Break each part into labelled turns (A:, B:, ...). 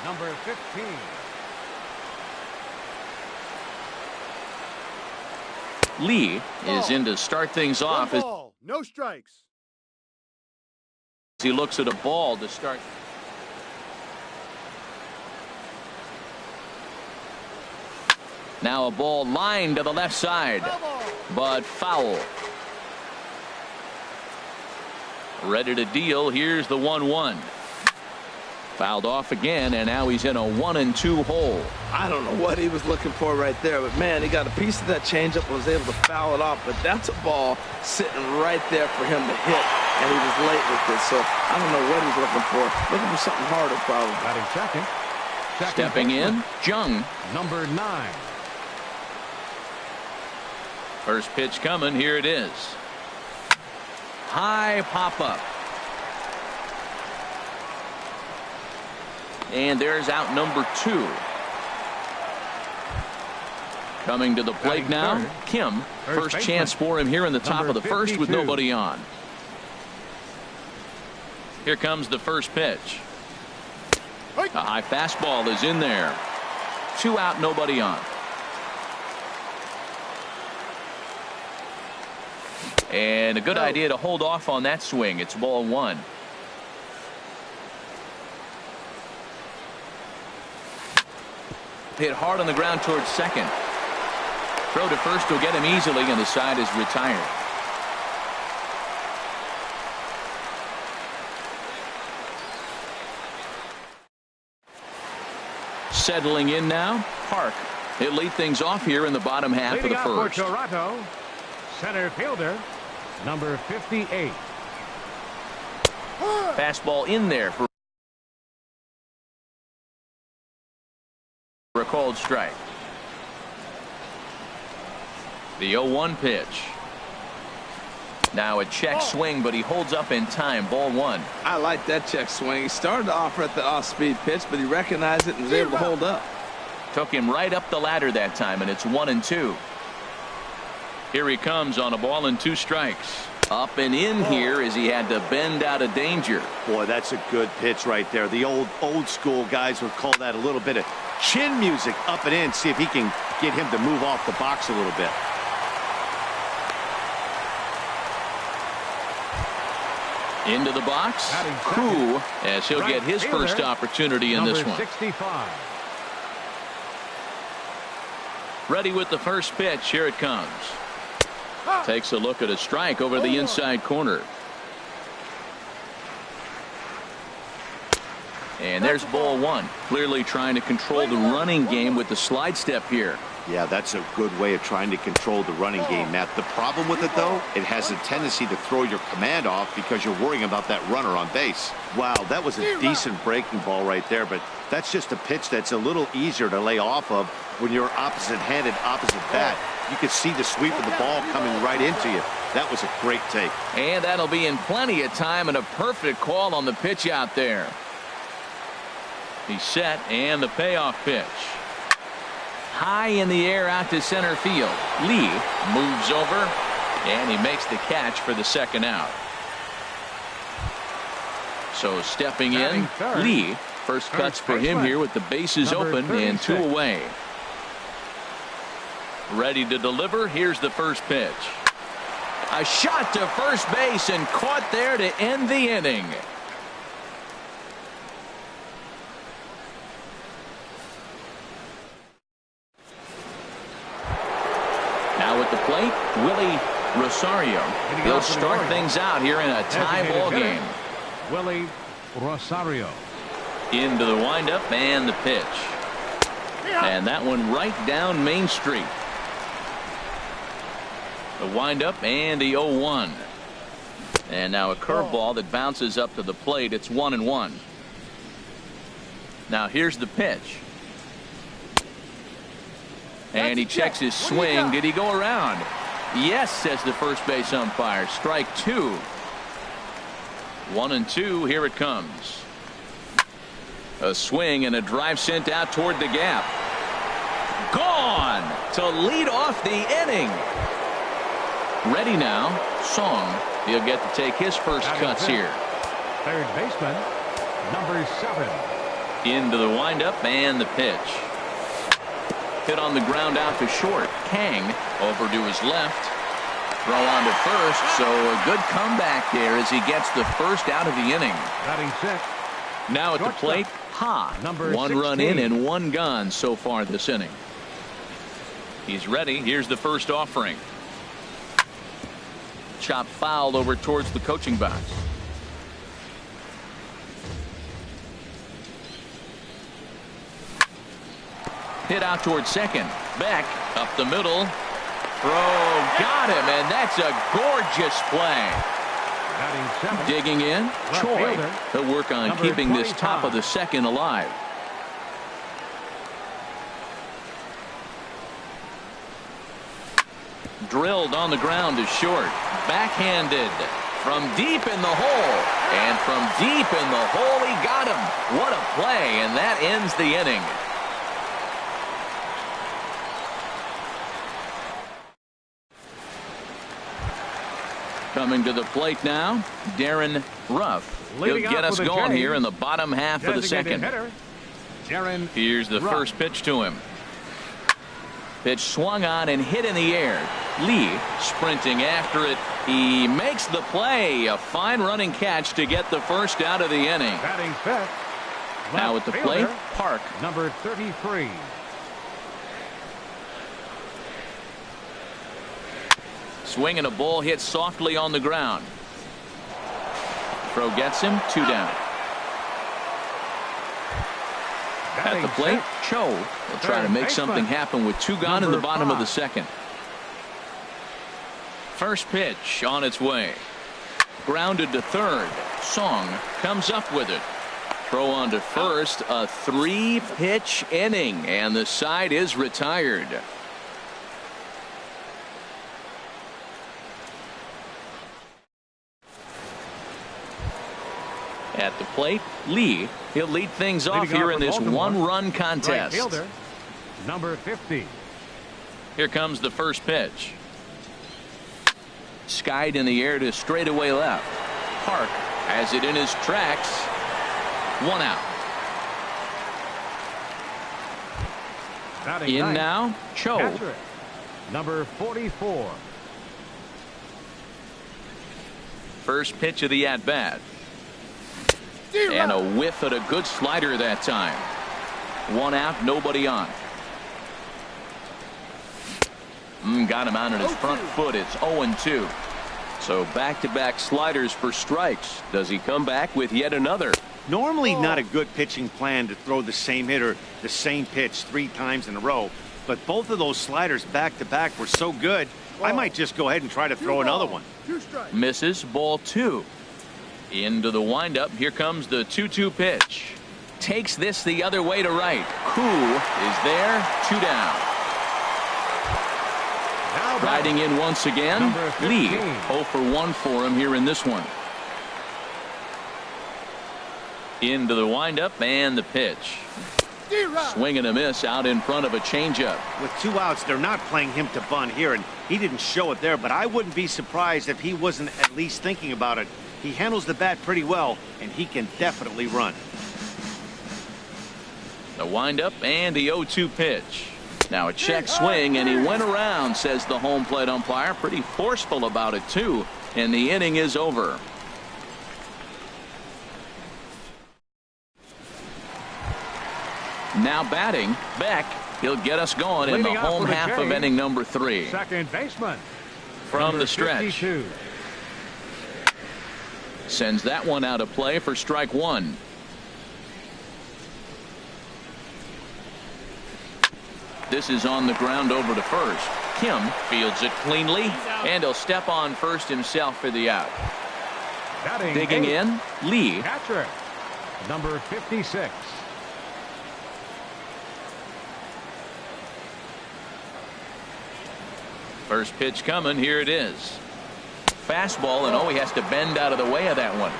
A: number 15.
B: Lee is in to start things off.
A: One ball, no strikes.
B: He looks at a ball to start. Now a ball lined to the left side, but foul. Ready to deal. Here's the 1-1. Fouled off again, and now he's in a 1-2 hole.
C: I don't know what he was looking for right there, but man, he got a piece of that changeup, was able to foul it off. But that's a ball sitting right there for him to hit, and he was late with this. So I don't know what he's looking for. Looking for something harder, probably.
A: Batting second.
B: Stepping in, Jung.
A: Number 9.
B: First pitch coming. Here it is. High pop up. And there's out number 2. Coming to the plate now, Kim. First chance for him here in the top of the first with nobody on. Here comes the first pitch. A high fastball is in there. 2 out, nobody on. And a good idea to hold off on that swing. It's ball 1. Hit hard on the ground towards second. Throw to first will get him easily, and the side is retired. Settling in now, Park. He'll lead things off here in the bottom half of the first.
A: For Toronto, center fielder, number 58.
B: Fastball in there for a called strike. The 0-1 pitch. Now a check swing, but he holds up in time. Ball 1.
C: I like that check swing. He started to offer at the off-speed pitch, but he recognized it and was able to hold up.
B: Took him right up the ladder that time, and it's 1-2. Here he comes on a ball and 2 strikes. Up and in here as he had to bend out of danger.
D: Boy, that's a good pitch right there. The old school guys would call that a little bit of chin music. Up and in, see if he can get him to move off the box a little bit.
B: Into the box, Koo, as he'll get his first opportunity in this one.
A: 65.
B: Ready with the first pitch. Here it comes. Takes a look at a strike over the inside corner. And there's ball 1. Clearly trying to control the running game with the slide step here.
D: Yeah, that's a good way of trying to control the running game, Matt. The problem with it, though, it has a tendency to throw your command off because you're worrying about that runner on base. Wow, that was a decent breaking ball right there, but that's just a pitch that's a little easier to lay off of when you're opposite-handed, opposite bat. You could see the sweep of the ball coming right into you. That was a great take.
B: And that'll be in plenty of time and a perfect call on the pitch out there. He's set, and the payoff pitch. High in the air out to center field. Lee moves over, and he makes the catch for the second out. So stepping in, Lee. First cuts for him here with the bases open and 2 away. Ready to deliver. Here's the first pitch. A shot to first base and caught there to end the inning. Now at the plate, Willie Rosario. He'll start things out here in a tie ball game.
A: Willie Rosario.
B: Into the windup and the pitch. And that one right down Main Street. The windup and the 0-1. And now a curveball that bounces up to the plate. It's 1-1. Now here's the pitch. And he checks his swing. Did he go around? Yes, says the first base umpire. Strike 2. 1-2. Here it comes. A swing and a drive sent out toward the gap. Gone to lead off the inning. Ready now, Song. He'll get to take his first cuts here.
A: Third baseman, number 7.
B: Into the windup and the pitch. Hit on the ground out to short. Kang over to his left. Throw on to first, so a good comeback there as he gets the first out of the inning.
A: Batting sixth.
B: Now at the plate, Ha.
A: Number
B: 1 run in
A: 16.
B: and 1 gone so far this inning. He's ready. Here's the first offering. Chop foul over towards the coaching box. Hit out towards second. Beck up the middle. Throw got him, and that's a gorgeous play.
A: Batting seventh.
B: Digging in, Choi.
A: fielder,
B: He'll work on
A: number
B: keeping this top
A: 25.
B: of the second alive. Drilled on the ground is short. Backhanded from deep in the hole. And from deep in the hole, he got him. What a play, and that ends the inning. Coming to the plate now, Darren Ruff. He'll
A: Leading
B: get
A: off
B: us
A: with a
B: going
A: J.
B: here in the bottom half of the
A: Designated
B: second.
A: hitter, Darren
B: Here's the
A: Ruff.
B: first pitch to him. Pitch swung on and hit in the air. Lee sprinting after it. He makes the play. A fine running catch to get the first out of the inning.
A: Batting fifth.
B: Now
A: left
B: at the plate,
A: fielder,
B: Park.
A: Number 33.
B: Swinging a ball hit softly on the ground. Throw gets him, 2 down. At
A: Batting
B: the plate,
A: sixth.
B: Cho will try to
A: Third
B: make
A: baseman,
B: something happen with 2 gone in the
A: number
B: bottom of the
A: 5.
B: second. First pitch on its way. Grounded to third. Song comes up with it. Throw on to first. A 3-pitch inning, and the side is retired. At the plate, Lee. He'll lead things off
A: Leading
B: here
A: off
B: in
A: for
B: this
A: Baltimore,
B: one-run
A: Right
B: contest.
A: fielder, number 50.
B: Here comes the first pitch. Skied in the air to straightaway left. Park has it in his tracks. 1 out.
A: Batting
B: In
A: ninth,
B: now, Cho.
A: Patrick, number 44.
B: First pitch of the at-bat. And a whiff at a good slider that time. 1 out, nobody on. Got him out on his front foot. It's 0-2. So back-to-back sliders for strikes. Does he come back with yet another?
D: Normally not a good pitching plan to throw the same hitter the same pitch 3 times in a row, but both of those sliders back-to-back were so good, I might just go ahead and try to throw another one.
B: Misses, ball 2. Into the windup. Here comes the 2-2 pitch. Takes this the other way to right. Koo is there. 2 down.
A: Now
B: Riding in once again,
A: Number 15.
B: Lee. 0 for 1 for him here in this one. Into the windup and the pitch. Swing and a miss out in front of a changeup.
D: With 2 outs, they're not playing him to bunt here, and he didn't show it there, but I wouldn't be surprised if he wasn't at least thinking about it. He handles the bat pretty well, and he can definitely run.
B: The windup and the 0-2 pitch. Now a check swing, and he went around, says the home plate umpire. Pretty forceful about it, too. And the inning is over. Now batting, Beck. He'll get us going in the
A: Leading off
B: home
A: with a
B: half of
A: J.
B: inning number 3.
A: Second baseman.
B: From
A: number
B: the stretch.
A: 52.
B: Sends that one out of play for strike 1. This is on the ground over to first. Kim fields it cleanly, and he'll step on first himself for the out.
A: Batting
B: Digging
A: eighth,
B: in, Lee.
A: Patrick, number 56.
B: First pitch coming. Here it is. Fastball, and he has to bend out of the way of that one.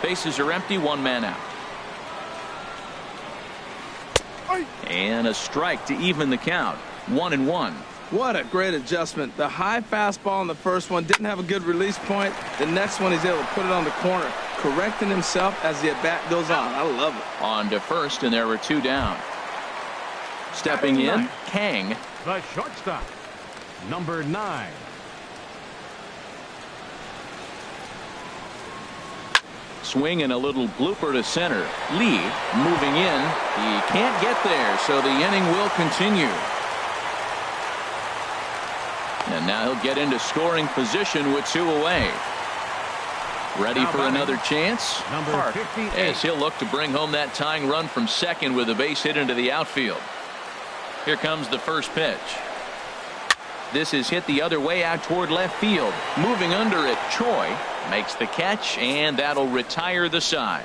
B: Bases are empty, 1 man out. And a strike to even the count. 1-1.
C: What a great adjustment. The high fastball on the first one didn't have a good release point. The next one he's able to put it on the corner. correcting himself as the at-bat goes on. I love it.
B: On to first, and there were 2 down. Stepping in, Kang.
A: The shortstop, number 9.
B: Swing and a little blooper to center. Lee moving in. He can't get there, so the inning will continue. And now he'll get into scoring position with 2 away. Ready for another chance?
A: Number 58.
B: As he'll look to bring home that tying run from second with a base hit into the outfield. Here comes the first pitch. This is hit the other way out toward left field. Moving under it, Choi makes the catch, and that'll retire the side.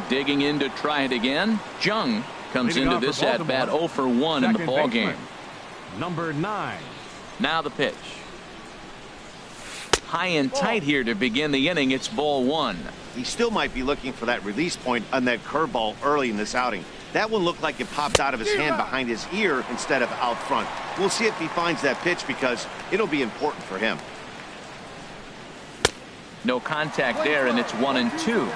B: Digging in to try it again. Jung comes
A: Leading
B: into
A: off
B: this
A: for
B: at bat 0 for 1 in the
A: second
B: ball
A: baseman,
B: game.
A: number 9.
B: Now the pitch. High and tight here to begin the inning. It's ball 1.
D: He still might be looking for that release point on that curveball early in this outing. That one looked like it popped out of his hand behind his ear instead of out front. We'll see if he finds that pitch because it'll be important for him.
B: No contact there, and it's 1-2.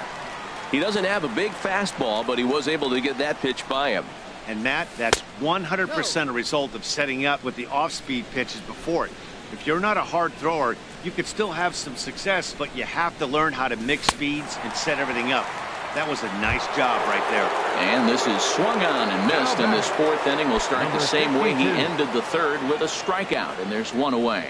B: He doesn't have a big fastball, but he was able to get that pitch by him.
D: And Matt, that's 100% a result of setting up with the off-speed pitches before it. If you're not a hard thrower, you could still have some success, but you have to learn how to mix speeds and set everything up. That was a nice job right there.
B: And this is swung on and missed, and this 4th inning will start the same way he ended the 3rd with a strikeout, and there's 1 away.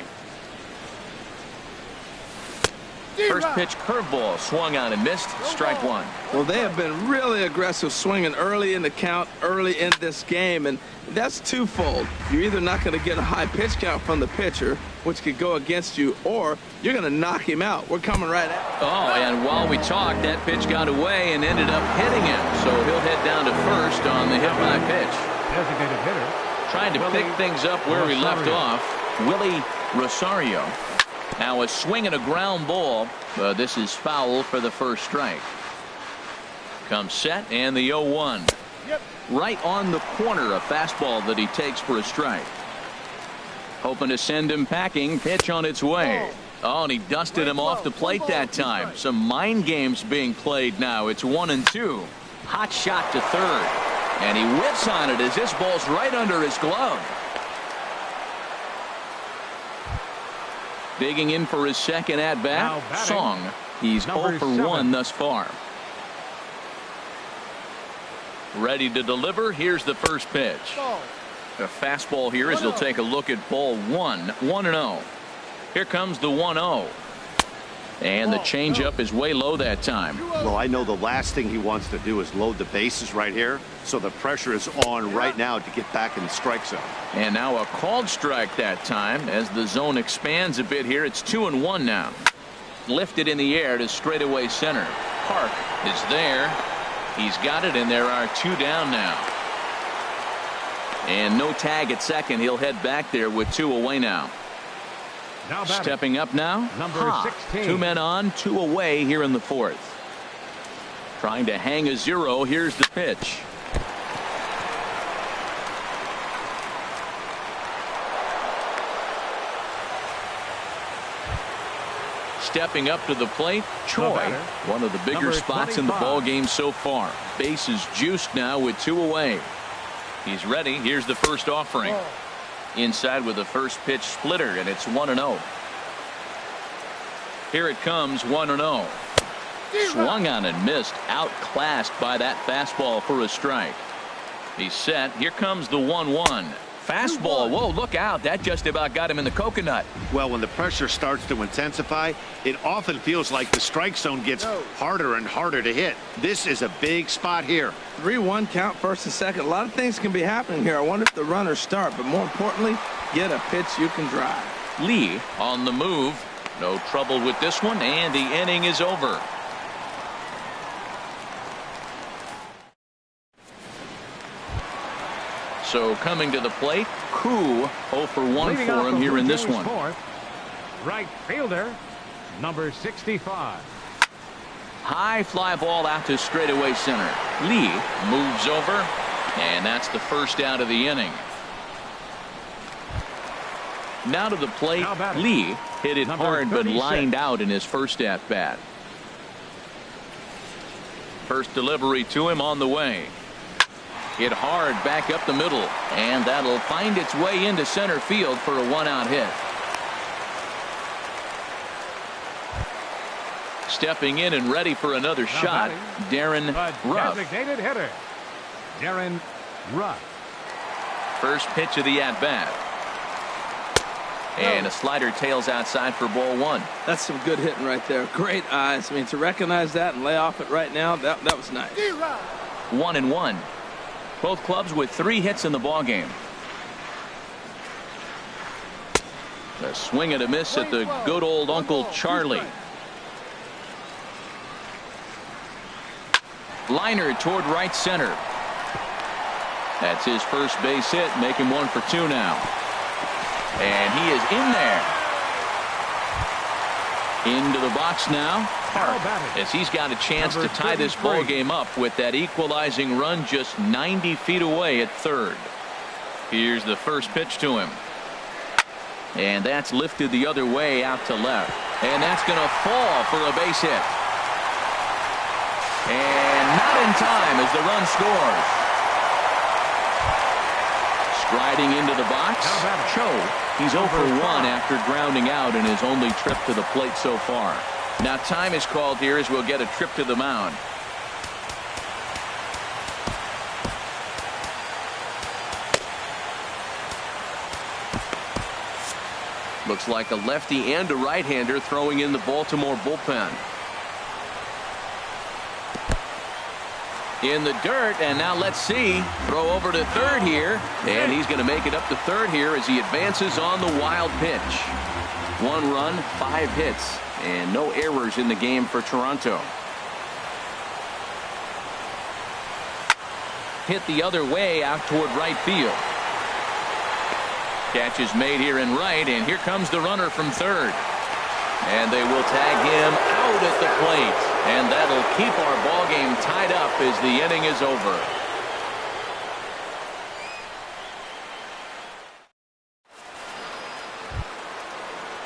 B: First pitch curveball swung on and missed. Strike 1.
C: Well, they have been really aggressive swinging early in the count, early in this game, and that's twofold. You're either not going to get a high pitch count from the pitcher, which could go against you, or you're going to knock him out. We're coming right at him.
B: Oh, and while we talked, that pitch got away and ended up hitting him, so he'll head down to first on the hit by pitch.
A: Designated hitter,
B: Trying to pick things up where he left off. Willie Rosario. Now a swing and a ground ball, but this is foul for the first strike. Comes set, and the 0-1. Right on the corner, a fastball that he takes for a strike. Hoping to send him packing. Pitch on its way. Oh, and he dusted him off the plate that time. Some mind games being played now. It's 1-2. Hot shot to third, and he whips on it as this ball's right under his glove. Digging in for his second at-bat, Song. He's 0 for 1 thus far. Ready to deliver. Here's the first pitch. A fastball here as he'll take a look at ball 1. 1-0. Here comes the 1-0. And the changeup is way low that time.
D: Well, I know the last thing he wants to do is load the bases right here, so the pressure is on right now to get back in the strike zone.
B: And now a called strike that time as the zone expands a bit here. It's 2-1 now. Lifted in the air to straightaway center. Park is there. He's got it, and there are 2 down now. And no tag at second. He'll head back there with 2 away now. Stepping up now,
A: number 16.
B: 2 men on, 2 away here in the 4th. Trying to hang a 0. Here's the pitch. Stepping up to the plate, Choi. One of the bigger spots in the ball game so far. Base is juiced now with 2 away. He's ready. Here's the first offering. Inside with the first pitch splitter, and it's 1-0. Here it comes, 1-0. Swung on and missed, outclassed by that fastball for a strike. He's set. Here comes the 1-1. Fastball. Whoa, look out. That just about got him in the coconut.
D: Well, when the pressure starts to intensify, it often feels like the strike zone gets harder and harder to hit. This is a big spot here.
C: 3-1 count, first and second. A lot of things can be happening here. I wonder if the runners start, but more importantly, get a pitch you can drive.
B: Lee on the move. No trouble with this one, and the inning is over. So coming to the plate, Koo 0 for 1 for him here in this one.
A: Right fielder, number 65.
B: High fly ball out to straightaway center. Lee moves over, and that's the first out of the inning. Now to the plate,
A: Now batting.
B: Lee hit it
A: Number
B: hard but
A: 36.
B: lined out in his first at bat. First delivery to him on the way. Hit hard back up the middle, and that'll find its way into center field for a one-out hit. Stepping in and ready for another
A: Now
B: shot,
A: batting,
B: Darren
A: the
B: Ruff.
A: designated hitter, Darren Ruff.
B: First pitch of the at-bat. And a slider tails outside for ball one.
C: That's some good hitting right there. Great eyes. I mean, to recognize that and lay off it right now, that was nice.
B: 1-1. Both clubs with 3 hits in the ball game. A swing and a miss at the good old Uncle Charlie. Liner toward right center. That's his first base hit, making 1 for 2 now. And he is in there. Into the box now, Park, as he's got a chance to tie this ball game up with that equalizing run just 90 feet away at third. Here's the first pitch to him. And that's lifted the other way out to left. And that's going to fall for a base hit. And not in time as the run scores. Striding into the box, Cho. He's 0 for 1 after grounding out in his only trip to the plate so far. Now time is called here as we'll get a trip to the mound. Looks like a lefty and a right-hander throwing in the Baltimore bullpen. In the dirt, and now let's see. Throw over to third here, and he's going to make it up to third here as he advances on the wild pitch. 1 run, 5 hits, and no errors in the game for Toronto. Hit the other way out toward right field. Catch is made here in right, and here comes the runner from third. And they will tag him out at the plate. And that'll keep our ball game tied up as the inning is over.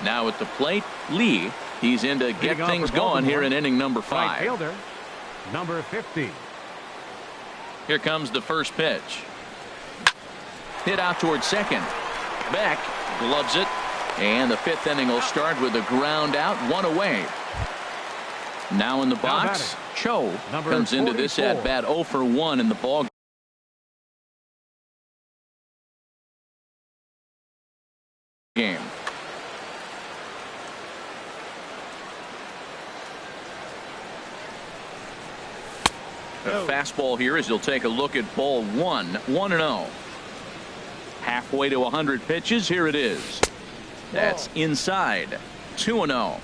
B: Now at the plate, Lee. He's in to get things going here in inning number 5.
A: Right fielder, number 50.
B: Here comes the first pitch. Hit out towards second. Beck gloves it. And the 5th inning will start with a ground out, 1 away. Now in the box, Cho comes into this at bat 0 for 1 in the ball game. A fastball here as he'll take a look at ball 1, 1-0. Halfway to 100 pitches. Here it is. That's inside. 2-0.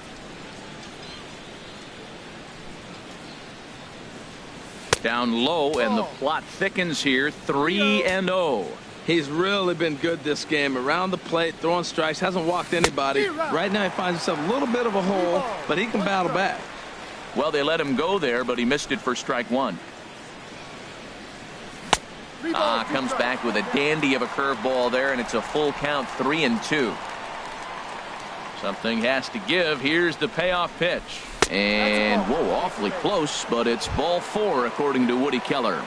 B: Down low, and the plot thickens here. 3-0.
C: He's really been good this game. Around the plate, throwing strikes, hasn't walked anybody. Right now he finds himself a little bit of a hole, but he can battle back.
B: Well, they let him go there, but he missed it for strike 1. Comes back with a dandy of a curveball there, and it's a full count, 3-2. Something has to give. Here's the payoff pitch. And, whoa, awfully close, but it's ball 4, according to Woody Keller.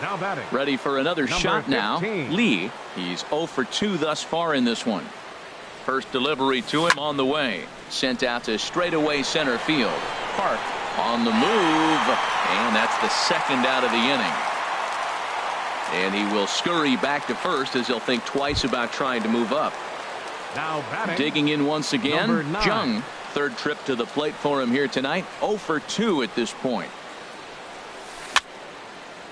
A: Now batting.
B: Ready for another shot now. Lee, he's 0 for 2 thus far in this one. First delivery to him on the way. Sent out to straightaway center field. Park on the move, and that's the second out of the inning. And he will scurry back to first as he'll think twice about trying to move up.
A: Now batting.
B: Digging in once again,
A: Number 9.
B: Jung. Third trip to the plate for him here tonight. 0 for 2 at this point.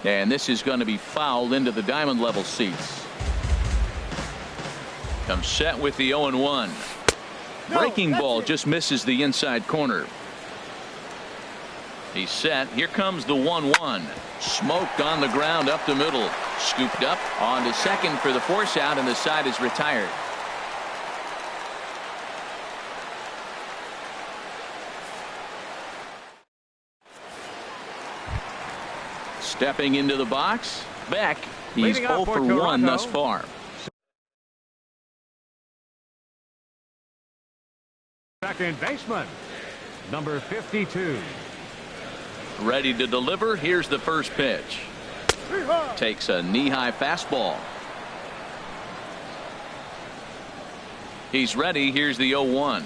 B: And this is going to be fouled into the diamond level seats. Comes set with the 0-1. Breaking ball just misses the inside corner. He's set. Here comes the 1-1. Smoked on the ground up the middle. Scooped up on to second for the force out, and the side is retired. Stepping into the box, Beck. He's 0 for 1 thus far.
A: Second baseman, number 52.
B: Ready to deliver. Here's the first pitch. Takes a knee-high fastball. He's ready. Here's the 0-1.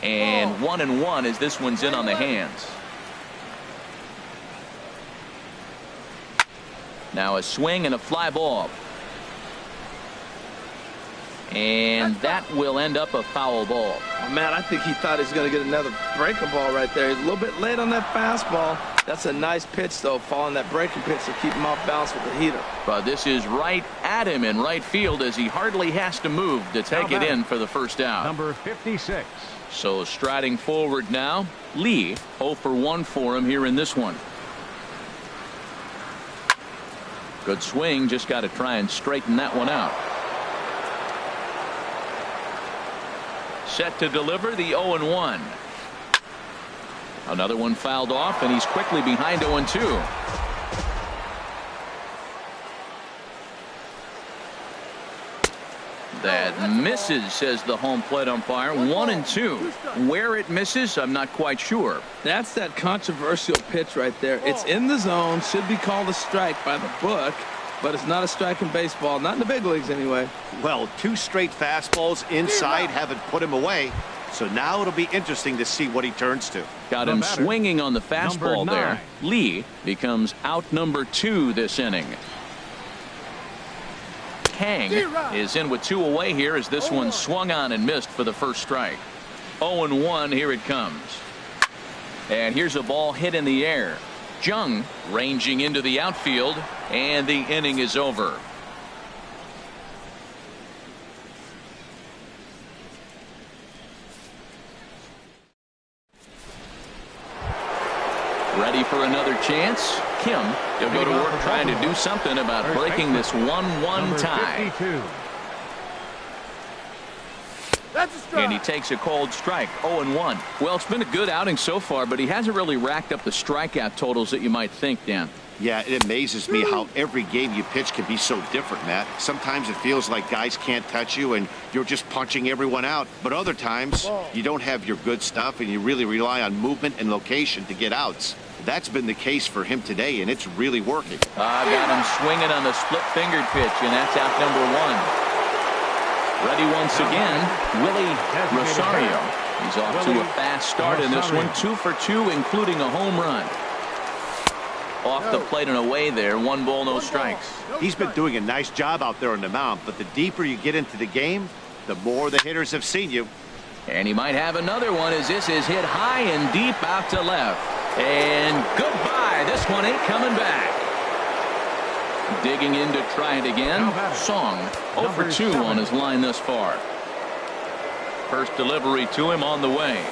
B: And 1-1 as this one's in on the hands. Now a swing and a fly ball. And that will end up a foul ball.
C: Oh, man, I think he thought he was going to get another breaking ball right there. He's a little bit late on that fastball. That's a nice pitch, though, following that breaking pitch to keep him off balance with the heater.
B: But this is right at him in right field as he hardly has to move to take it in for the first out.
A: Number 56.
B: So striding forward now, Lee, 0 for 1 for him here in this one. Good swing, just got to try and straighten that one out. Set to deliver the 0-1. Another one fouled off, and he's quickly behind 0-2. That misses, says the home plate umpire. 1-2. Where it misses, I'm not quite sure.
C: That's that controversial pitch right there. It's in the zone, should be called a strike by the book, but it's not a strike in baseball, not in the big leagues anyway.
D: Well, 2 straight fastballs inside haven't put him away. So now it'll be interesting to see what he turns to.
B: Got him swinging on the fastball there. Lee becomes out number 2 this inning. Kang is in with 2 away here as this one swung on and missed for the first strike. 0-1, here it comes. And here's a ball hit in the air. Jung ranging into the outfield, and the inning is over. Ready for another chance? Kim, he'll go to work trying to do something about breaking this 1-1 tie.
A: 52.
B: And he takes a cold strike. 0-1. Well, it's been a good outing so far, but he hasn't really racked up the strikeout totals that you might think, Dan.
D: Yeah, it amazes me how every game you pitch can be so different, Matt. Sometimes it feels like guys can't touch you and you're just punching everyone out. But other times you don't have your good stuff and you really rely on movement and location to get outs. That's been the case for him today, and it's really working.
B: Got him swinging on the split-fingered pitch, and that's out number 1. Ready once again, Willie Rosario. He's off to a fast start in this one, 2 for 2, including a home run. Off the plate and away there, 1 ball, no strikes.
D: He's been doing a nice job out there on the mound, but the deeper you get into the game, the more the hitters have seen you.
B: And he might have another one as this is hit high and deep out to left. And goodbye. This one ain't coming back. Digging in to try it again. Song 0 for 2 on his line thus far. First delivery to him on the way.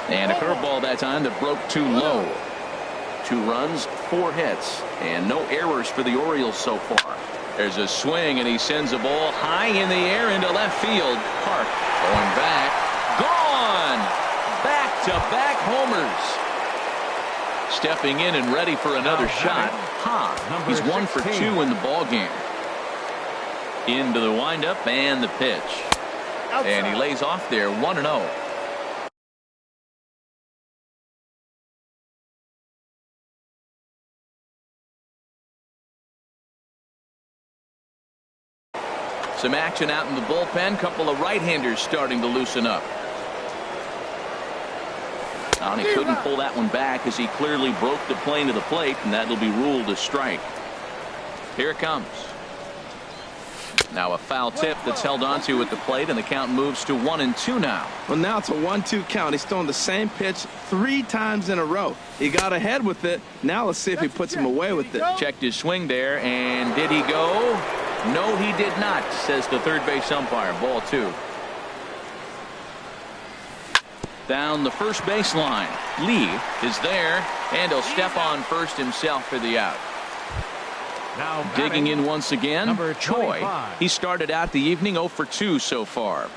B: And a curveball that time that broke too low. 2 runs, 4 hits, and no errors for the Orioles so far. There's a swing, and he sends a ball high in the air into left field. Park going back. Gone! Back-to-back homers. Stepping in and ready for another shot. He's 1 for 2 in the ball game. Into the windup and the pitch. And he lays off there 1-0. Some action out in the bullpen. Couple of right-handers starting to loosen up. And he couldn't pull that one back as he clearly broke the plane of the plate, and that'll be ruled a strike. Here it comes. Now a foul tip that's held onto at the plate, and the count moves to 1-2 now.
C: Well, now it's a 1-2 count. He's throwing the same pitch 3 times in a row. He got ahead with it. Now let's see if he puts him away with it.
B: Checked his swing there, and did he go? No, he did not, says the third base umpire. Ball 2. Down the first baseline. Lee is there, and he'll step on first himself for the out.
A: Now
B: digging in once again,
A: number
B: Choi.
A: 25.
B: He started out the evening 0 for 2 so far.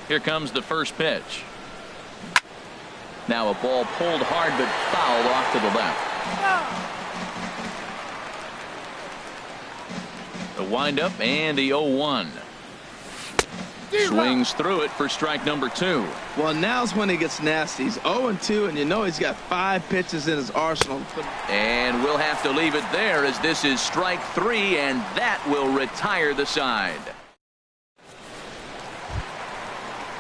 B: Here comes the first pitch. Now a ball pulled hard but fouled off to the left. The windup and the 0-1. Swings through it for strike number 2.
C: Well, now's when he gets nasty. He's 0-2, and you know he's got 5 pitches in his arsenal.
B: And we'll have to leave it there as this is strike 3, and that will retire the side.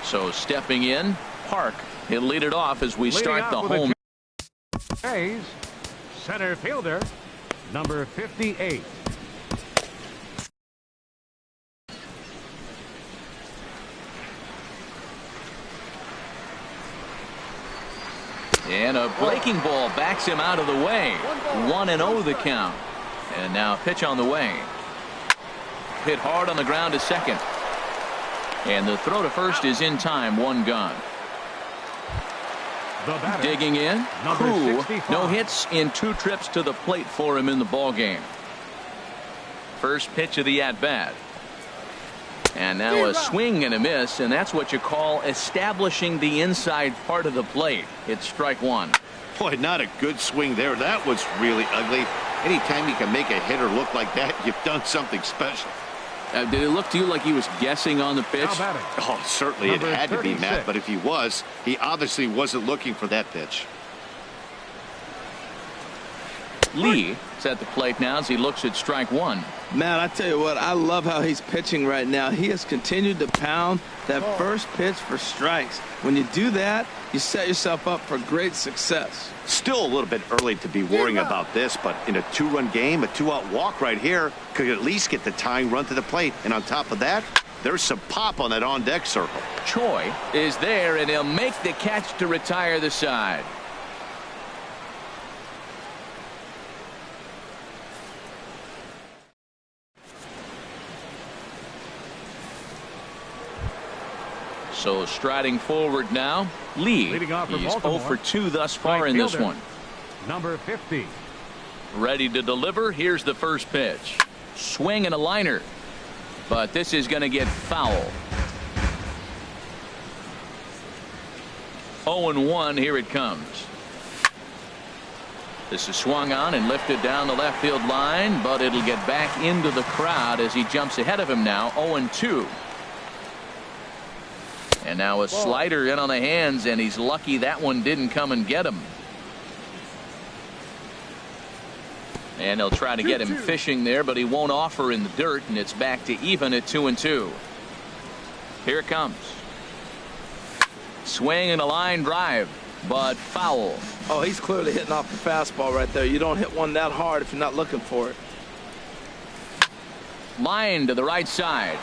B: So stepping in, Park. He'll lead it off as we start the home.
A: Hayes, center fielder, number 58.
B: And a breaking ball backs him out of the way. 1-0 the count. And now pitch on the way. Hit hard on the ground to second. And the throw to first is in time. 1 gone. Digging in. Who? No hits in 2 trips to the plate for him in the ball game. First pitch of the at-bat. And now a swing and a miss, and that's what you call establishing the inside part of the plate. It's strike 1.
D: Boy, not a good swing there. That was really ugly. Anytime you can make a hitter look like that, you've done something special.
B: Did it look to you like he was guessing on the pitch?
D: Oh, certainly it had to be, Matt, but if he was, he obviously wasn't looking for that pitch.
B: Lee is at the plate now as he looks at strike 1.
C: Man, I tell you what, I love how he's pitching right now. He has continued to pound that first pitch for strikes. When you do that, you set yourself up for great success.
D: Still a little bit early to be worrying about this, but in a 2-run game, a 2-out walk right here could at least get the tying run to the plate. And on top of that, there's some pop on that on-deck circle.
B: Choi is there, and he'll make the catch to retire the side. So striding forward now, Lee. He's 0 for 2 thus far in this one.
A: Number 50.
B: Ready to deliver. Here's the first pitch. Swing and a liner. But this is going to get foul. 0-1. Here it comes. This is swung on and lifted down the left field line, but it'll get back into the crowd as he jumps ahead of him now. 0-2. And now a slider in on the hands, and he's lucky that one didn't come and get him. And they'll try to get him fishing there, but he won't offer in the dirt, and it's back to even at 2-2. Here it comes. Swing and a line drive, but foul.
C: Oh, he's clearly hitting off the fastball right there. You don't hit one that hard if you're not looking for it.
B: Line to the right side.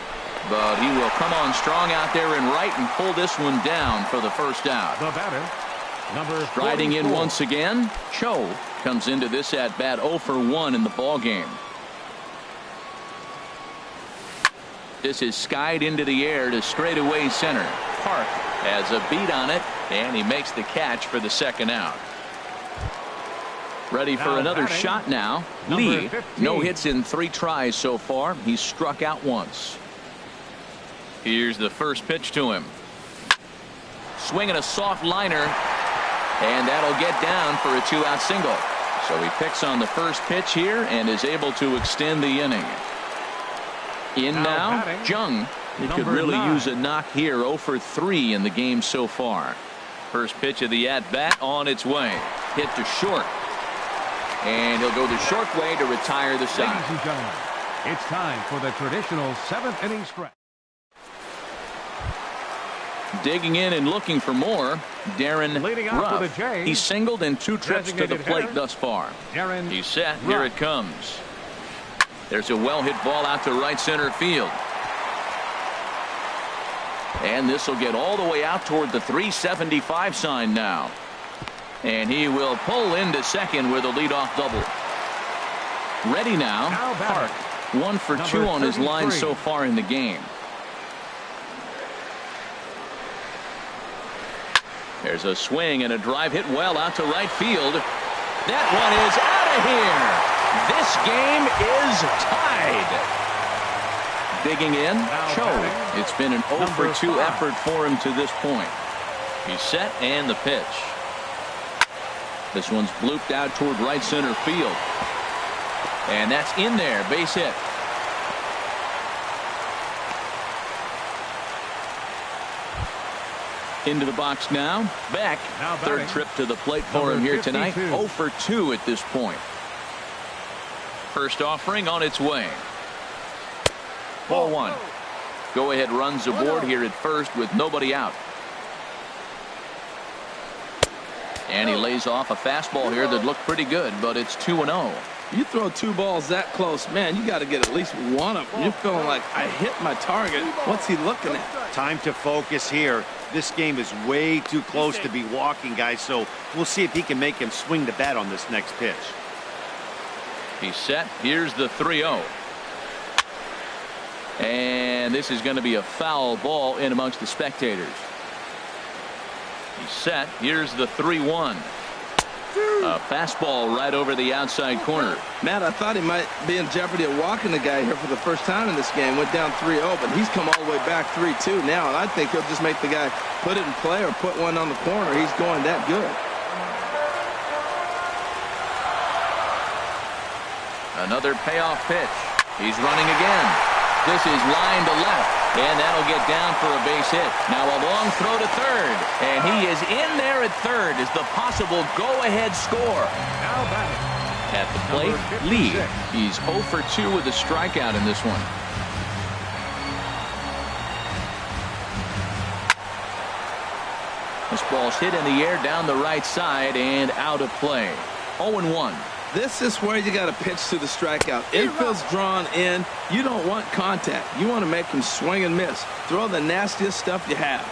B: But he will come on strong out there and right and pull this one down for the first out.
A: The batter, number 44.
B: Striding in once again, Cho comes into this at bat 0 for 1 in the ball game. This is skied into the air to straightaway center. Park has a beat on it, and he makes the catch for the second out. Ready for another shot now. Lee, no hits in 3 tries so far. He's struck out once. Here's the first pitch to him. Swinging a soft liner, and that'll get down for a 2-out single. So he picks on the first pitch here and is able to extend the inning. In now, Jung. He could really use a knock here. 0 for 3 in the game so far. First pitch of the at-bat on its way. Hit to short. And he'll go the short way to retire the side.
A: Ladies and gentlemen, it's time for the traditional 7th inning stretch.
B: Digging in and looking for more, Darren Ruff. He's singled in 2 trips to the plate thus far. He's set. Here it comes. There's a well-hit ball out to right center field. And this will get all the way out toward the 375 sign now. And he will pull into second with a leadoff double. Ready now, Park. 1 for 2 on his line so far in the game. There's a swing and a drive hit well out to right field. That one is out of here. This game is tied. Digging in, Cho. It's been an 0 for 2 effort for him to this point. He's set and the pitch. This one's blooped out toward right center field. And that's in there, base hit. Into the box now. Beck.
A: Now
B: Third
A: batting.
B: trip to the plate for him
A: Number
B: here tonight.
A: 52.
B: 0 for 2 at this point. First offering on its way. Ball one. Go ahead runs aboard here at first with nobody out. And he lays off a fastball here that looked pretty good, but it's 2-0.
C: You throw two balls that close, man, you got to get at least one of them. You're feeling like, I hit my target. What's he looking at?
D: Time to focus here. This game is way too close to be walking, guys, so we'll see if he can make him swing the bat on this next pitch.
B: He's set. Here's the 3-0. And this is going to be a foul ball in amongst the spectators. He's set. Here's the 3-1. A fastball right over the outside corner.
C: Matt, I thought he might be in jeopardy of walking the guy here for the first time in this game. Went down 3-0, but he's come all the way back 3-2 now, and I think he'll just make the guy put it in play or put one on the corner. He's going that good.
B: Another payoff pitch. He's running again. This is line to left, and that'll get down for a base hit. Now a long throw to third, and he is in there at third as the possible go-ahead score.
A: Now batting.
B: At the plate,
A: Number 56.
B: Lee. He's 0 for 2 with a strikeout in this one. This ball's hit in the air down the right side and out of play. 0-1.
C: This is where you got to pitch to the strikeout. Infield's drawn in. You don't want contact. You want to make him swing and miss. Throw the nastiest stuff you have.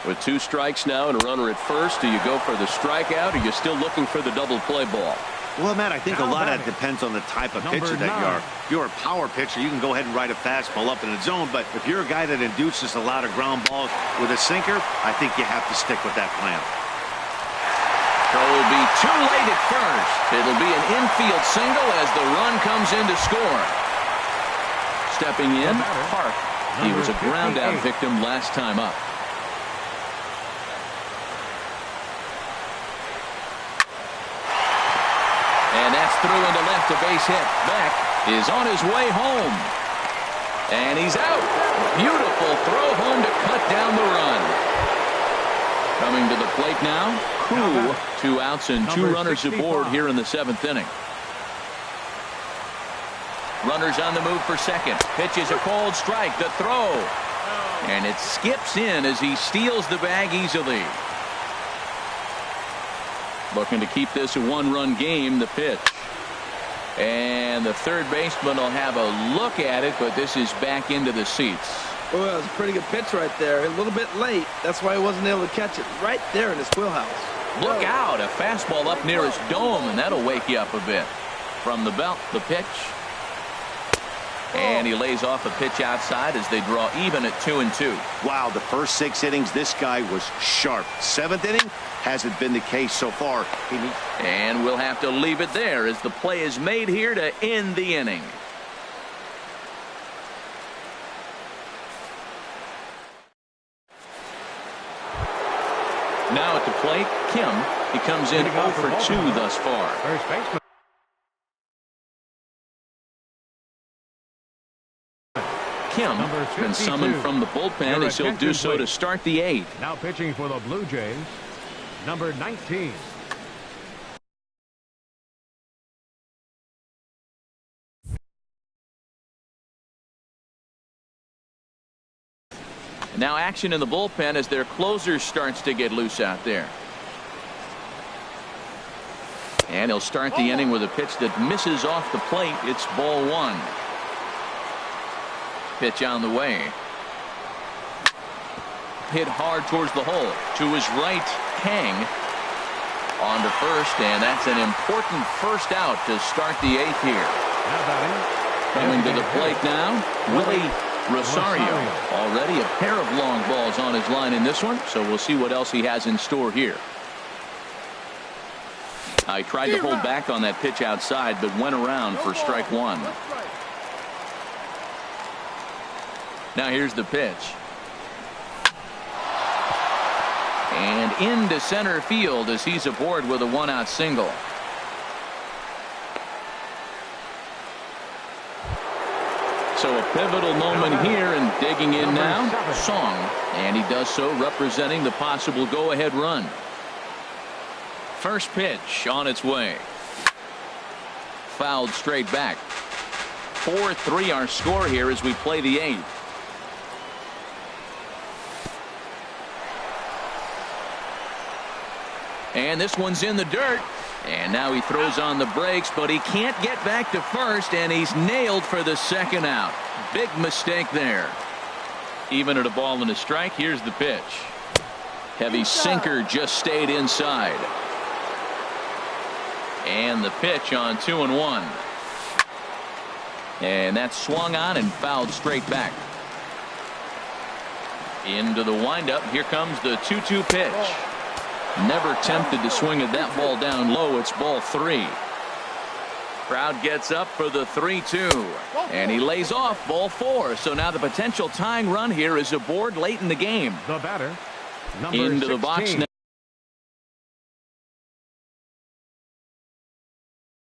B: With 2 strikes now and a runner at first, do you go for the strikeout or are you still looking for the double play ball?
D: Well, Matt, I think a
A: Now
D: lot of
A: batting.
D: that depends on the type of
A: Number
D: pitcher that you
A: 9.
D: are. If you're a power pitcher, you can go ahead and ride a fastball up in the zone. But if you're a guy that induces a lot of ground balls with a sinker, I think you have to stick with that plan.
B: Throw will be too late at first. It'll be an infield single as the run comes in to score. Stepping in,
A: The batter,
B: Park. He was a
A: number
B: ground out
A: 58.
B: victim last time up. And that's through into left, a base hit. Beck is on his way home. And he's out. Beautiful throw home to cut down the run. Coming to the plate now, Koo. 2 outs and 2
A: Number
B: runners
A: 65.
B: aboard here in the 7th inning. Runners on the move for second. Pitches a cold strike. The throw. And it skips in as he steals the bag easily. Looking to keep this a 1-run game. The pitch. And the third baseman will have a look at it, but this is back into the seats.
C: Well, it was a pretty good pitch right there. A little bit late. That's why he wasn't able to catch it right there in his wheelhouse.
B: Look out. A fastball up near his dome, and that'll wake you up a bit. From the belt, the pitch. And he lays off a pitch outside as they draw even at 2-2.
D: Wow, the first 6 innings, this guy was sharp. 7th inning hasn't been the case so far.
B: And we'll have to leave it there as the play is made here to end the inning. Now at the plate, Kim. He comes in 0 for 2 thus far.
A: First baseman.
B: Kim
A: Number
B: been
A: 52.
B: summoned from the bullpen
A: Your
B: as he'll do
A: attention,
B: so to
A: please.
B: start the 8th.
A: Now pitching for the Blue Jays. Number 19.
B: Now action in the bullpen as their closer starts to get loose out there. And he'll start the inning with a pitch that misses off the plate. It's ball 1. Pitch on the way. Hit hard towards the hole. To his right, Kang. On to first, and that's an important first out to start the 8th here.
A: Now batting.
B: Coming to the plate now, Willie Rosario. Already a pair of long balls on his line in this one, so we'll see what else he has in store here. I tried to hold back on that pitch outside, but went around for strike 1. Now here's the pitch. And into center field as he's aboard with a 1-out single. So a pivotal moment here, and digging in now, Song. And he does so representing the possible go-ahead run. First pitch on its way. Fouled straight back. 4-3 our score here as we play the 8th. And this one's in the dirt. And now he throws on the brakes, but he can't get back to first, and he's nailed for the second out. Big mistake there. Even at a ball and a strike, here's the pitch. Heavy sinker just stayed inside. And the pitch on 2-1. And that's swung on and fouled straight back. Into the windup. Here comes the 2-2 pitch. Never tempted to swing at that ball down low. It's ball 3. Crowd gets up for the 3-2. And he lays off ball 4. So now the potential tying run here is aboard late in the game.
A: The batter, number
B: into
A: 16.
B: the box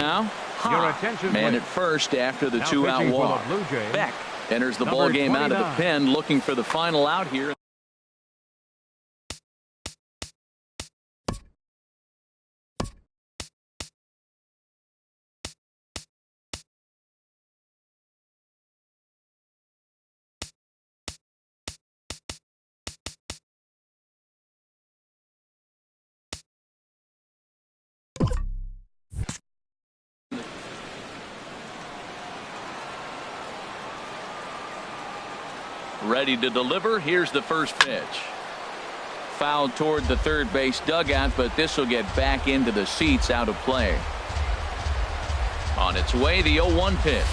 B: now.
A: Your attention,
B: Man
A: please.
B: at first after the
A: Now
B: 2-out
A: pitching for the
B: walk.
A: Blue Jays,
B: Beck enters the
A: number
B: ball game out of the
A: 29.
B: pen, looking for the final out here. Ready to deliver. Here's the first pitch. Fouled toward the third base dugout, but this will get back into the seats, out of play. On its way, the 0-1 pitch.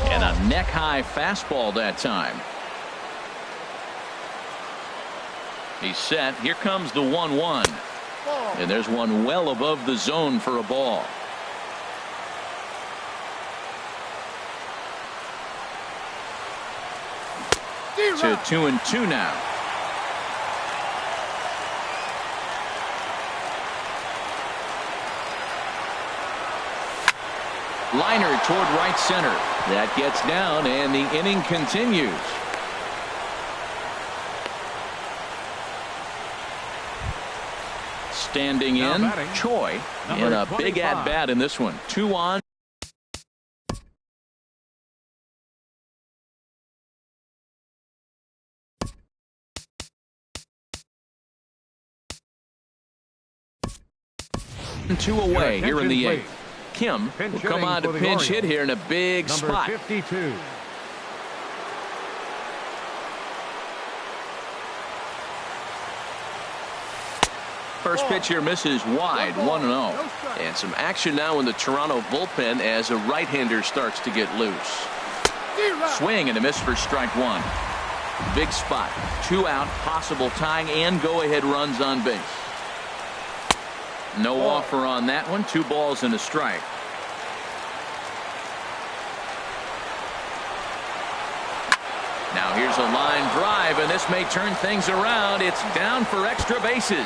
B: And a neck-high fastball that time. He's set. Here comes the 1-1. And there's one well above the zone for a ball. To 2-2 now. Liner toward right center. That gets down, and the inning continues. Standing in, Choi, and a big at-bat in this one. 2 on. Two away here in the 8th. Kim will come on to pinch hit here in a big spot.
A: Number 52.
B: First pitch here misses wide, 1-0. And some action now in the Toronto bullpen as a right-hander starts to get loose. Swing and a miss for strike 1. Big spot. 2 out, possible tying and go-ahead runs on base. No offer on that one. 2 balls and a strike. Now here's a line drive, and this may turn things around. It's down for extra bases.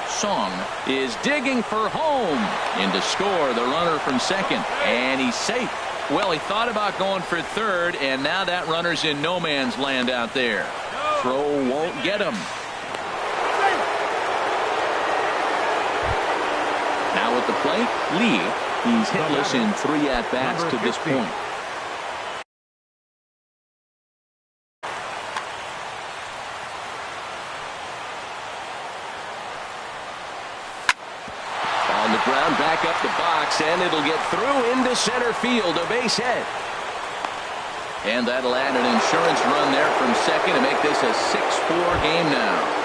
B: Song is digging for home. In to score the runner from second, and he's safe. Well, he thought about going for third, and now that runner's in no man's land out there. Throw won't get him. Now at the plate, Lee. He's hitless in 3 at-bats to this point. On the ground, back up the box, and it'll get through into center field, a base hit. And that'll add an insurance run there from second to make this a 6-4 game now.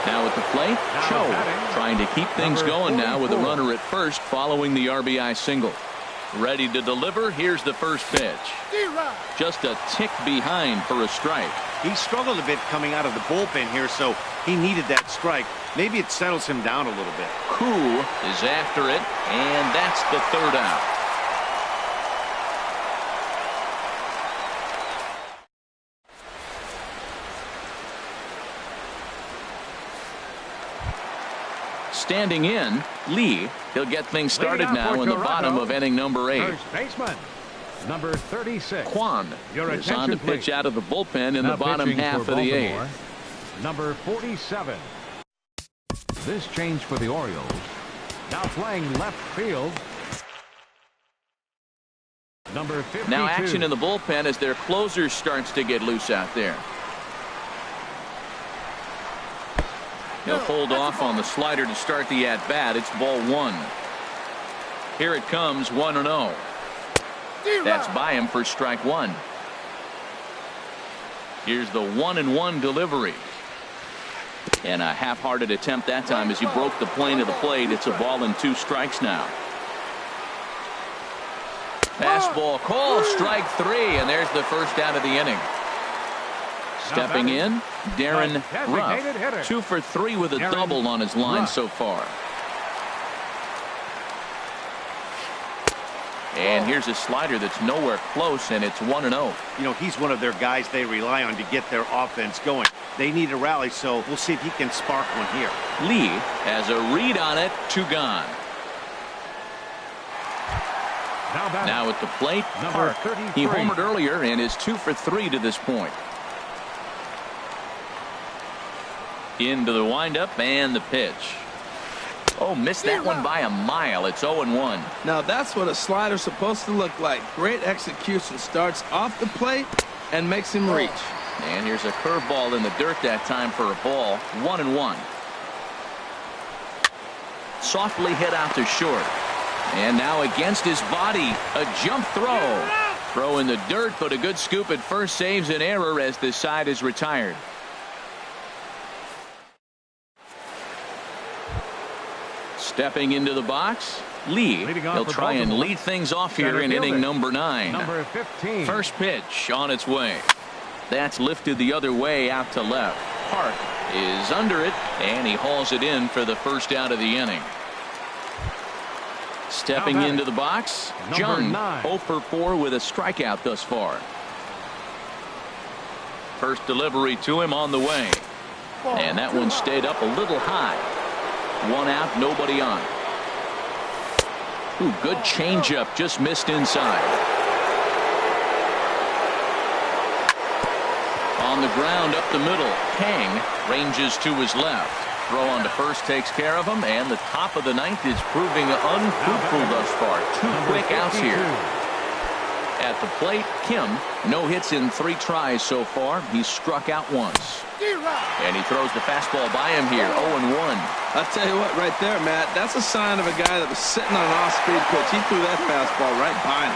B: Now at the plate, Cho trying to keep things going now with a runner at first following the RBI single. Ready to deliver. Here's the first pitch. Just a tick behind for a strike.
D: He struggled a bit coming out of the bullpen here, so he needed that strike. Maybe it settles him down a little bit.
B: Koo is after it, and that's the 3rd out. Standing in, Lee. He'll get things started now in the bottom of inning number 8.
A: First baseman, Number 36.
B: Kwan
A: Your
B: is on to
A: attention,
B: pitch
A: please.
B: out of the bullpen in
A: Now
B: the bottom
A: pitching
B: half
A: for
B: of the
A: Baltimore,
B: 8th.
A: Number 47. This change for the Orioles. Now playing left field. Number 52.
B: Now action in the bullpen as their closer starts to get loose out there. He'll hold off on the slider to start the at-bat. It's ball 1. Here it comes, 1-0. That's by him for strike 1. Here's the 1-1 delivery. And a half-hearted attempt that time as he broke the plane of the plate. It's a ball and 2 strikes now. Fastball call, strike 3, and there's the first out of the inning. Stepping in, Darren Ruff, 2 for 3 with a double on his line so far. And here's a slider that's nowhere close, and it's 1-0.
D: You know, he's one of their guys they rely on to get their offense going. They need a rally, so we'll see if he can spark one here.
B: Lee has a read on it, 2 gone. Now at the plate,
A: Number
B: Park.
A: 33.
B: He homered earlier and is 2 for 3 to this point. Into the windup and the pitch. Oh, missed that one by a mile. It's 0-1.
C: Now that's what a slider's supposed to look like. Great execution. Starts off the plate and makes him reach.
B: And here's a curveball in the dirt that time for a ball. 1-1. Softly hit out to short. And now against his body, a jump throw. Throw in the dirt, but a good scoop at first saves an error as the side is retired. Stepping into the box, Lee. He'll try and lead things off here in inning number 9.
A: Number 15.
B: First pitch on its way. That's lifted the other way out to left. Park is under it, and he hauls it in for the first out of the inning. Stepping into the box, Jung, 0 for 4 with a strikeout thus far. First delivery to him on the way. And that one stayed up a little high. 1 out, nobody on. Ooh, good changeup, just missed inside. On the ground up the middle, Kang ranges to his left. Throw on to first takes care of him, and the top of the 9th is proving unfruitful thus far. 2 quick outs here. At the plate, Kim, no hits in 3 tries so far. He's struck out once. And he throws the fastball by him here, 0-1.
C: I'll tell you what, right there, Matt, that's a sign of a guy that was sitting on an off-speed pitch. He threw that fastball right by him.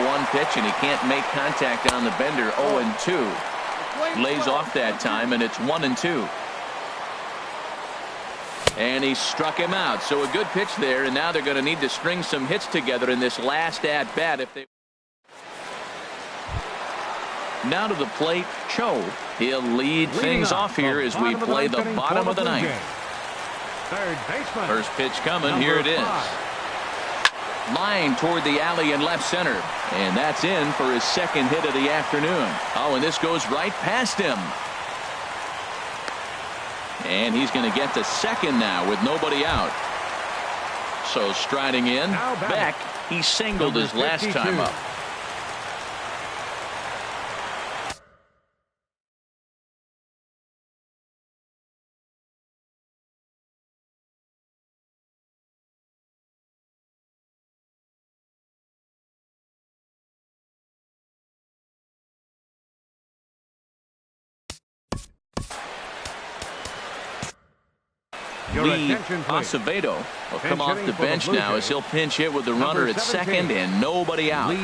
B: 0-1 pitch, and he can't make contact on the bender. 0-2. Lays off that time, and it's 1-2. And he struck him out. So a good pitch there, and now they're going to need to string some hits together in this last at-bat if they... Now to the plate, Cho. He'll lead things off here as we play the bottom of the 9th.
A: Third baseman.
B: First pitch coming. Here it is. Line toward the alley in left center. And that's in for his 2nd hit of the afternoon. Oh, and this goes right past him. And he's going to get to second now with nobody out. So striding in, Beck. He singled his last time up. Lee Acevedo will come off the bench now as he'll pinch hit with the runner at second and nobody out.
A: Lee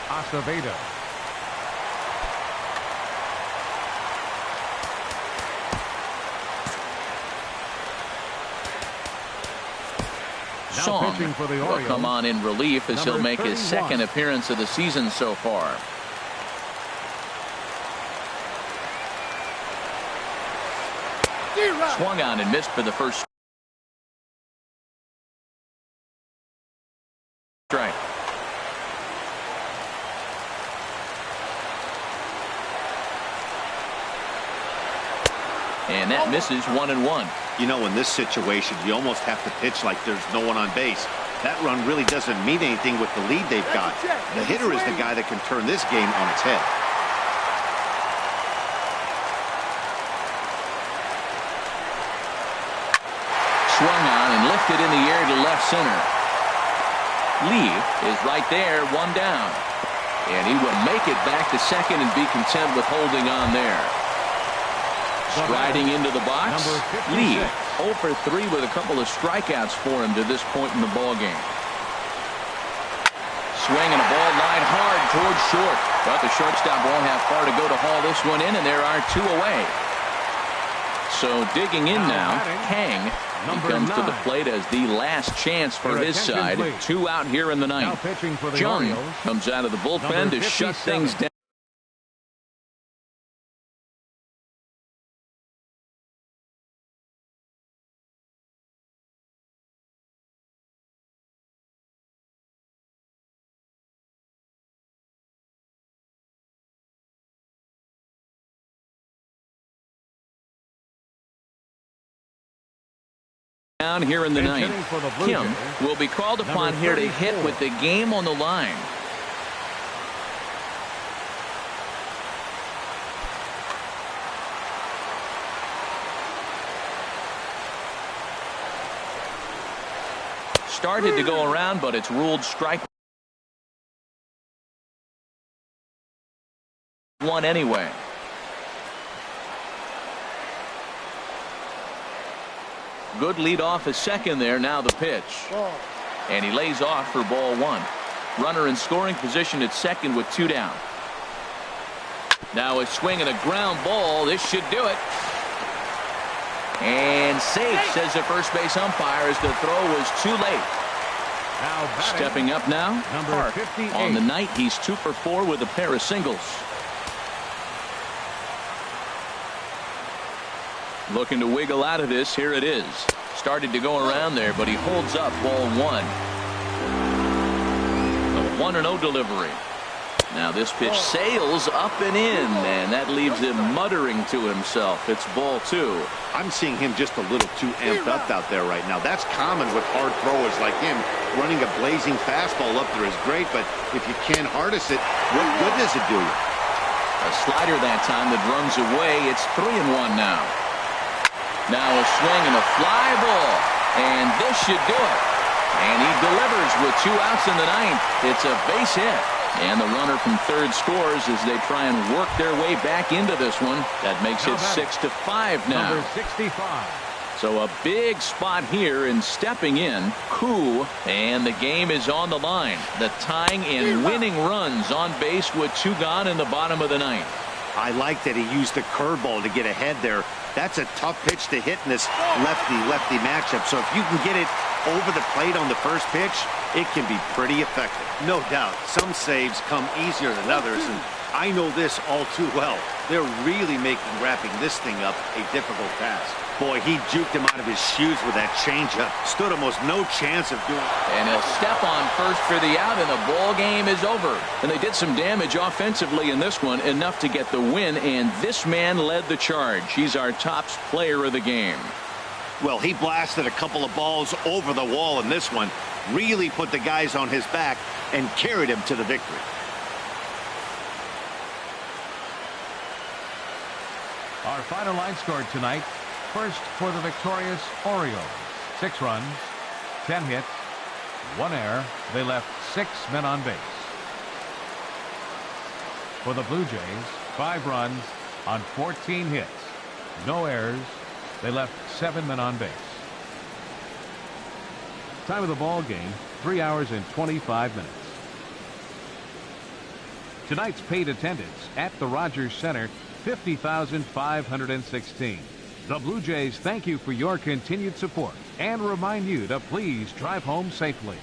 A: Acevedo.
B: Song will come on in relief as he'll make his 2nd appearance of the season so far. Swung on and missed for the first strike. And that misses 1-1.
D: You know, in this situation, you almost have to pitch like there's no one on base. That run really doesn't mean anything with the lead they've got. The hitter is the guy that can turn this game on its head.
B: Swung on and lifted in the air to left center. Lee is right there, one down. And he will make it back to second and be content with holding on there. Striding into the box, Lee 0 for 3 with a couple of strikeouts for him to this point in the ball game. Swinging a ball line hard towards short, but the shortstop won't have far to go to haul this one in, and there are 2 away. So digging in now, Kang. He comes to the plate as the last chance for his side. 2 out here in the ninth. Jung comes out of the bullpen to shut things down. Down here in the ninth. Kim will be called upon here to hit with the game on the line. Started to go around, but it's ruled strike one anyway. Good lead off at second there. Now the pitch. And he lays off for ball 1. Runner in scoring position at second with 2 down. Now a swing and a ground ball. This should do it. And safe, says the first base umpire, as the throw was too late. Stepping up now, Park. On the night, he's 2 for 4 with a pair of singles. Looking to wiggle out of this. Here it is. Started to go around there, but he holds up ball 1. A 1-0 delivery. Now this pitch sails up and in, and that leaves him muttering to himself. It's ball 2.
D: I'm seeing him just a little too amped up out there right now. That's common with hard throwers like him. Running a blazing fastball up there is great, but if you can't harness it, what good does it do you?
B: A slider that time that runs away. It's 3-1 now. Now a swing and a fly ball, and this should do it. And he delivers with 2 outs in the ninth. It's a base hit. And the runner from third scores as they try and work their way back into this one. That makes it 6-5 now.
A: Number 65.
B: So a big spot here, in stepping in, Koo, and the game is on the line. The tying and winning runs on base with 2 gone in the bottom of the ninth.
D: I like that he used the curveball to get ahead there. That's a tough pitch to hit in this lefty-lefty matchup. So if you can get it over the plate on the first pitch, it can be pretty effective. No doubt, some saves come easier than others, and I know this all too well. They're really making wrapping this thing up a difficult task. Boy, he juked him out of his shoes with that changeup. Stood almost no chance of doing it.
B: And he'll step on first for the out, and the ball game is over. And they did some damage offensively in this one, enough to get the win, and this man led the charge. He's our top player of the game.
D: Well, he blasted a couple of balls over the wall in this one, really put the guys on his back and carried him to the victory.
A: Our final line score tonight. First for the victorious Orioles. 6 runs, 10 hits, 1 error. They left 6 men on base. For the Blue Jays, 5 runs on 14 hits, no errors. They left 7 men on base. Time of the ball game, 3 hours and 25 minutes. Tonight's paid attendance at the Rogers Center, 50,516. The Blue Jays thank you for your continued support and remind you to please drive home safely.